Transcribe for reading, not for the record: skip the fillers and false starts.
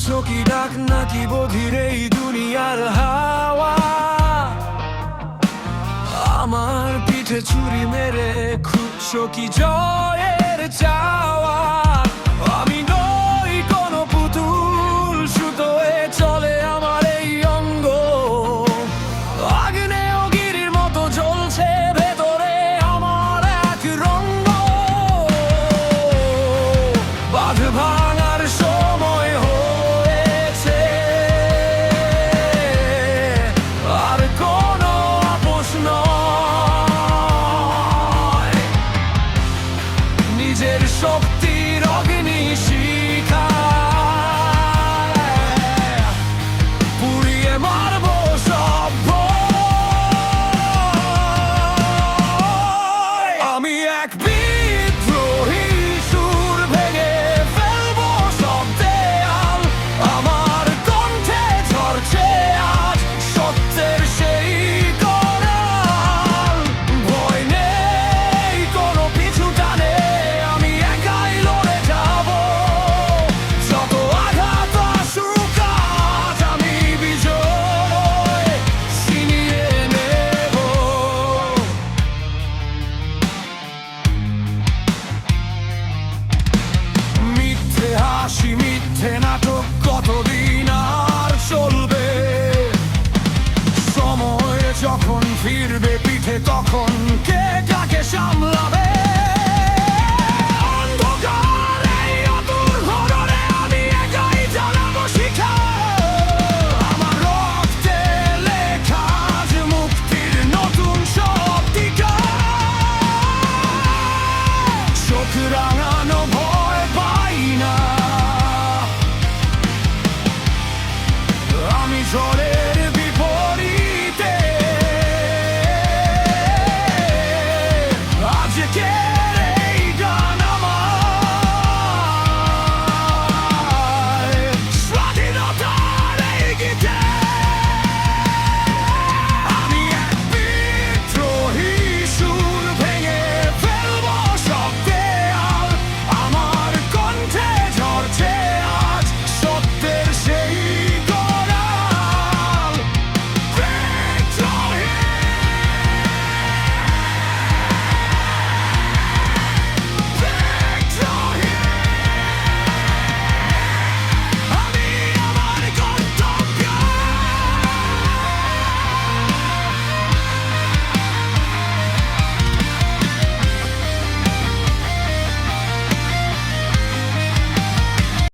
শুনছো কি ডাক নাকি বধির এই দুনিয়ার হাওয়া? আমার পিঠে ছুরি মেরে খুঁজছো কি জয়ের চাওয়া? আমি নই কোনো পুতুল, সুতোয় চলে আমার এই অঙ্গ। আগ্নেয়গিরির মতো জ্বলছে ভেতরে আমার এক রঙ্গ। বাঁধ ভাঙার সময় হয়েছে, আর কোনো আপোষ নয়। নিজের শক্তির অগ্নি শিখায় পুড়িয়ে মারবো সব ভয়। আমি এক বিদ্রোহী, সুর ভেঙে ফেলবো সব দেয়াল। আমার কণ্ঠে ঝরছে আজ সত্যের সেই করাল। ভয় নেই কোনো পিছু টানে, আমি একাই লড়ে যাবো। যত আঘাত আসুক আজ আমি বিজয় ছিনিয়ে নেব। মিথ্যে হাসি, মিথ্যে নাটক কতদিন আর চলবে? সময় যখন ফিরবে পিঠে তখন